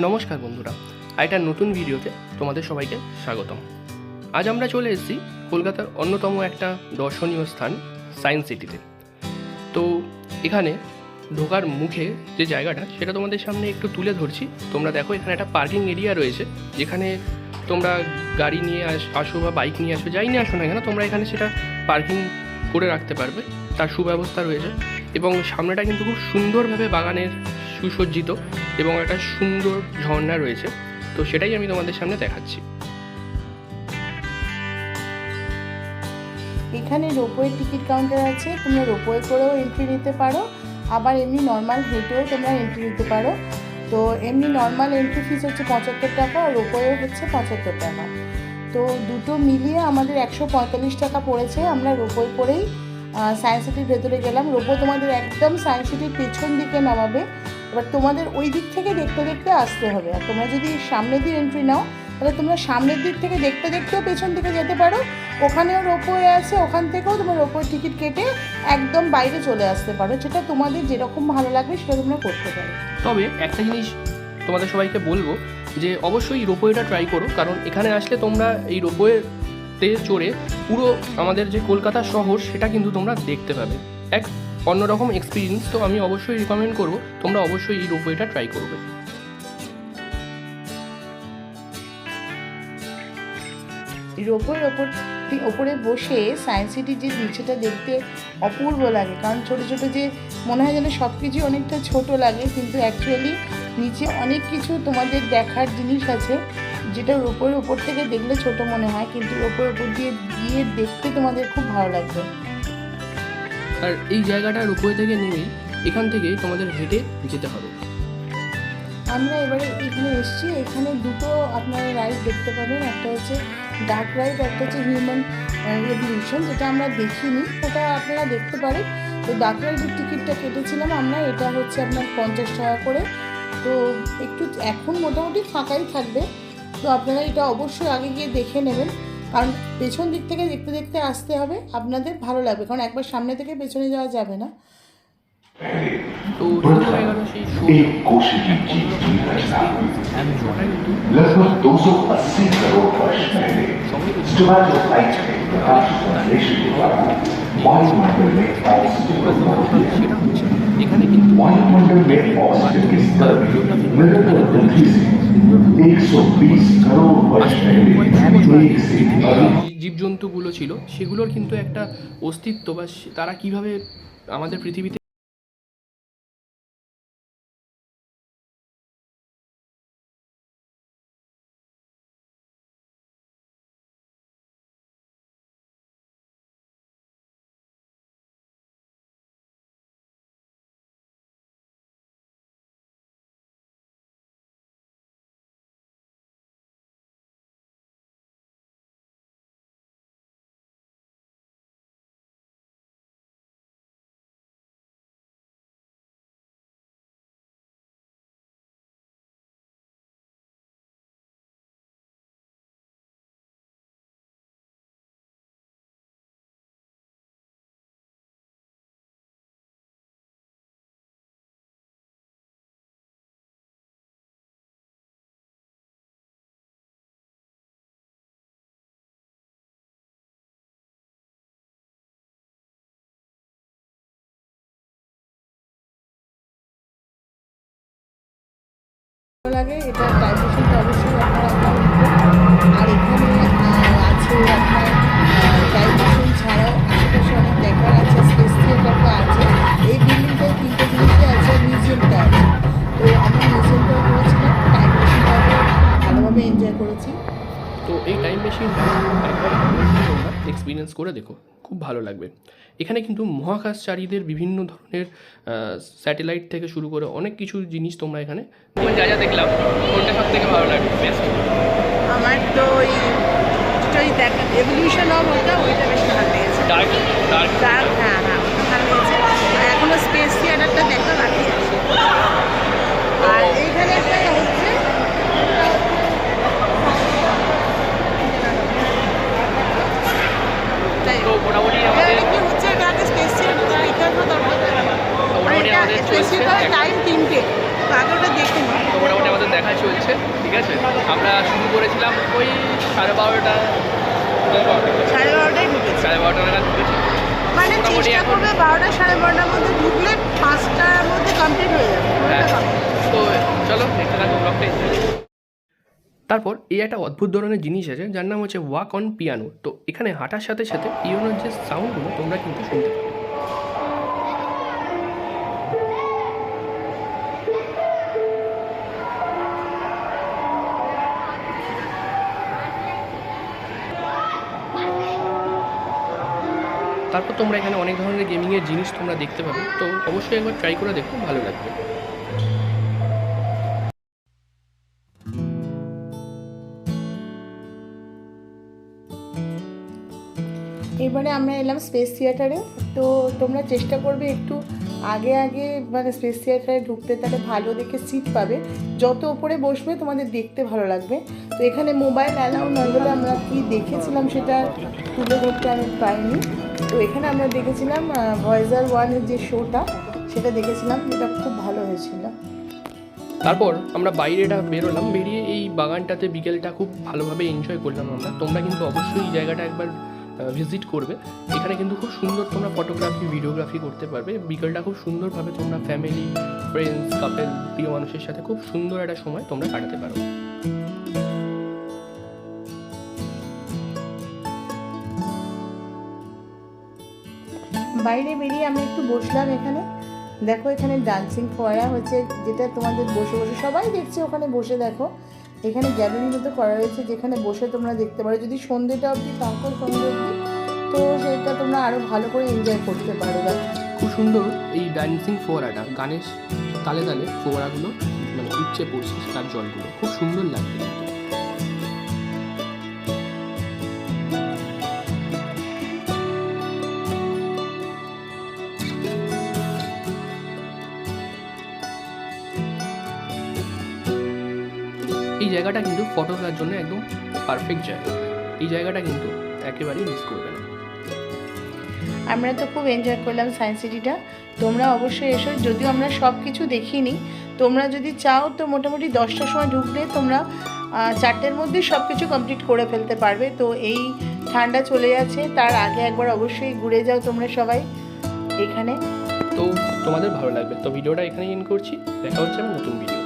নমস্কার বন্ধুরা, একটা নতুন ভিডিওতে তোমাদের সবাইকে স্বাগতম। আজ আমরা চলে এসেছি কলকাতার অন্যতম একটা দর্শনীয় স্থান সায়েন্স সিটিতে। তো এখানে ঢোকার মুখে যে জায়গাটা সেটা তোমাদের সামনে একটু তুলে ধরছি। তোমরা দেখো, এখানে একটা পার্কিং এরিয়া রয়েছে, যেখানে তোমরা গাড়ি নিয়ে আসো বা বাইক নিয়ে আসো, যাই নিয়ে আসো না কেন, তোমরা এখানে সেটা পার্কিং করে রাখতে পারবে, তার সুব্যবস্থা রয়েছে। এবং সামনেটা কিন্তু খুব সুন্দরভাবে বাগানের সুসজ্জিত এবং একটা সুন্দর ঝর্ণা রয়েছে। তো সেটাই আমি তোমাদের সামনে দেখাচ্ছি। এখানে রোপওয়ে টিকিট কাউন্টার আছে, তোমরা রোপওয়ে করেও এন্ট্রি নিতে পারো, আবার এমনি নর্মাল হেঁটেও তোমরা এন্ট্রি নিতে পারো। তো এমনি নর্মাল এন্ট্রি ফিস হচ্ছে 75 টাকা, আর রোপওয়ে হচ্ছে 75 টাকা। তো দুটো মিলিয়ে আমাদের 145 টাকা পড়েছে। আমরা রোপওয়ে করেই সায়েন্স সিটির ভেতরে গেলাম। রোপওয়ে তোমাদের একদম সায়েন্স সিটির পেছন দিকে নামাবে। এবার তোমাদের ওই দিক থেকে দেখতে দেখতে আসতে হবে। আর তোমরা যদি সামনের দিয়ে এন্ট্রি নাও তাহলে তোমরা সামনের দিক থেকে দেখতে দেখতেও পেছন দিকে যেতে পারো। ওখানেও রোপওয়ে আছে, ওখান থেকেও তোমরা রোপওয়ে টিকিট কেটে একদম বাইরে চলে আসতে পারো। যেটা তোমাদের যেরকম ভালো লাগবে সেটা তোমরা করতে পারো। তবে একটা জিনিস তোমাদের সবাইকে বলবো যে অবশ্যই রোপওয়েটা ট্রাই করো, কারণ এখানে আসলে তোমরা এই রোপওয়েতে চড়ে পুরো আমাদের যে কলকাতা শহর সেটা কিন্তু তোমরা দেখতে পাবে, এক অন্যরকম এক্সপিরিয়েন্স। তো আমি অবশ্যই রিকমেন্ড করবো তোমরা অবশ্যই এই রোপওয়েটা ট্রাই করবে। রোপওয়ের ওপরে বসে সায়েন্স সিটির যে নিচেটা দেখতে অপূর্ব লাগে, কারণ ছোটো ছোটো যে মনে হয় যেন সব কিছুই অনেকটা ছোট লাগে, কিন্তু অ্যাকচুয়ালি নিচে অনেক কিছু তোমাদের দেখার জিনিস আছে, যেটা রোপওয়ের ওপর থেকে দেখলে ছোট মনে হয়, কিন্তু রোপওয়ের ওপর দিয়ে গিয়ে দেখতে তোমাদের খুব ভালো লাগবে। আর এই জায়গাটা রোপওয়ে থেকে নেমেই এখান থেকে তোমাদের হেঁটে যেতে হবে। আমরা এবারে এখানে এসেছি, এখানে দুটো আপনারা রাইড দেখতে পাবেন, একটা হচ্ছে ডার্ক রাইড, একটা হচ্ছে হিউম্যান রেভলিউশন, যেটা আমরা দেখিনি, ওটা আপনারা দেখতে পারেন। তো ডার্ক রাইডের টিকিটটা কেটেছিলাম আমরা, এটা হচ্ছে আপনার 50 টাকা করে। তো একটু এখন মোটামুটি ফাঁকাই থাকবে, তো আপনারা এটা অবশ্যই আগে গিয়ে দেখে নেবেন, কারণ পেছন দিক থেকে দেখতে দেখতে আসতে হবে, আপনাদের ভালো লাগবে, কারণ একবার সামনে থেকে পেছনে যাওয়া যাবে না। तो शुरू हो गया সেই শো एक कोशिश की लगभग 280 करोड़ वर्ष पहले स्टोमेटोफाइट के प्रकाश संश्लेषण के दौरान वायुमंडल में ऑक्सीजन को बढ़ गया। वायुमंडल में ऑक्सीजन के स्तर निरंतर वृद्धि से 120 करोड़ वर्ष पहले एक से अधिक জীবজন্তুগুলো ছিল সেগুলোর কিন্তু একটা অস্তিত্ব বা তারা কিভাবে আমাদের পৃথিবীতে লাগে, এটা ডাইজেশনটা অবশ্যই আপনারা আর এখানে আছে আপনার ডাইজেশন ছাড়াও আশেপাশে অনেক দেখার আছে, স্পেস থিয়েটারটা আছে, এই বিল্ডিংটায় 3টে জিনিসই আছে, মিউজিয়ামটা আছে। তো আমরা মিউজিয়ামটাও করেছিলাম, ডাইজেশনটাও ভালোভাবে এনজয় করেছি। তো এই টাইম মেশিনটা একবার তোমরা এক্সপিরিয়েন্স করে দেখো, খুব ভালো লাগবে। এখানে কিন্তু মহাকাশচারীদের বিভিন্ন ধরনের স্যাটেলাইট থেকে শুরু করে অনেক কিছু জিনিস তোমরা এখানে যা যা দেখলাম, কোনটা সব থেকে ভালো লাগে বেস্ট? আমার তো ওই দেখা এভলিউশন অফ ওইটা বেশি ভালো লেগেছে। ডার্ক হ্যাঁ ওটা ভালো লেগেছে। এখনো স্পেস থিয়েটারটা দেখা বাকি আছে। আর এইখানে একটা হচ্ছে তো মোটামুটি আমাদের স্পেস থিয়েটার টাইম 3টে। আগে ওটা দেখে নিই। তো মোটামুটি আমাদের দেখা চলছে, ঠিক আছে। আমরা শুরু করেছিলাম ওই 12:30 সাড়ে 12টায় ঢুকেছি, 12:30 নাগাদ ঢুকেছি। মানে মোটামুটি চেষ্টা এখন- করবে 12টা 12:30টার মধ্যে ঢুকলে 5টার মধ্যে কমপ্লিট হয়ে যাবে। হ্যাঁ, তো চলো দেখতে থাকো ব্লগটা। তারপর এই একটা অদ্ভুত ধরনের জিনিস আছে যার নাম হচ্ছে ওয়াক অন পিয়ানো। তো এখানে হাঁটার সাথে সাথে পিয়ানোর যে সাউন্ডগুলো তোমরা কিন্তু শুনতে পাবে। তারপর তোমরা এখানে অনেক ধরনের গেমিংয়ের জিনিস তোমরা দেখতে পাবে, তো অবশ্যই একবার ট্রাই করে দেখো, ভালো লাগবে। এবারে আমরা এলাম স্পেস থিয়েটারে। তো তোমরা চেষ্টা করবে একটু আগে আগে মানে স্পেস থিয়েটারে ঢুকতে, তাহলে ভালো দেখে সিট পাবে। যত উপরে বসবে তোমাদের দেখতে ভালো লাগবে। তো এখানে মোবাইল অ্যালাউ নয় বলে আমরা কি দেখেছিলাম সেটা তুলে ধরতে আমি পাইনি। তো এখানে আমরা দেখেছিলাম ভয়েজার 1-এর যে শোটা সেটা দেখেছিলাম, যেটা খুব ভালো হয়েছিল। তারপর আমরা বাইরেটা বেরোলাম, বেরিয়ে এই বাগানটাতে বিকেলটা খুব ভালোভাবে এনজয় করলাম আমরা। তোমরা কিন্তু অবশ্যই এই জায়গাটা একবার ভিজিট করবে। এখানে কিন্তু খুব সুন্দর তোমরা ফটোগ্রাফি ভিডিওগ্রাফি করতে পারবে। বিকেলটা খুব সুন্দরভাবে তোমরা ফ্যামিলি, ফ্রেন্ডস, কাপেল, প্রিয় মানুষের সাথে খুব সুন্দর একটা সময় তোমরা কাটাতে পারো। বাইরে বেরিয়ে আমি একটু বসলাম এখানে। দেখো এখানে ডান্সিং ফোয়ারা হচ্ছে, যেটা তোমাদের বসে বসে সবাই দেখছে ওখানে বসে। দেখো এখানে গ্যালারি মতো করা রয়েছে, যেখানে বসে তোমরা দেখতে পারো। যদি সন্ধ্যেটা অবধি থাকো, সন্ধ্যে অবধি, তো সেটা তোমরা আরও ভালো করে এনজয় করতে পারো। খুব সুন্দর এই ডান্সিং ফোয়ারাটা, গানের তালে তালে ফোয়ারাগুলো মানে উপচে পড়ছে, তার জলগুলো খুব সুন্দর লাগছে। এই জায়গাটা কিন্তু ফটো তোলার জন্য একদম পারফেক্ট জায়গা। এই জায়গাটা কিন্তু একেবারেই মিস করবে না। আমরা তো খুব এনজয় করলাম সায়েন্স সিটিটা। তোমরা অবশ্যই এসো। যদিও আমরা সব কিছু দেখিনি, তোমরা যদি চাও তো মোটামুটি 10টার সময় ঢুকলে তোমরা 4টের মধ্যে সব কিছু কমপ্লিট করে ফেলতে পারবে। তো এই ঠান্ডা চলে যাচ্ছে, তার আগে একবার অবশ্যই ঘুরে যাও তোমরা সবাই এখানে। তো তোমাদের ভালো লাগবে। তো ভিডিওটা এখানেই এন্ড করছি, দেখা হচ্ছে আমি নতুন ভিডিও।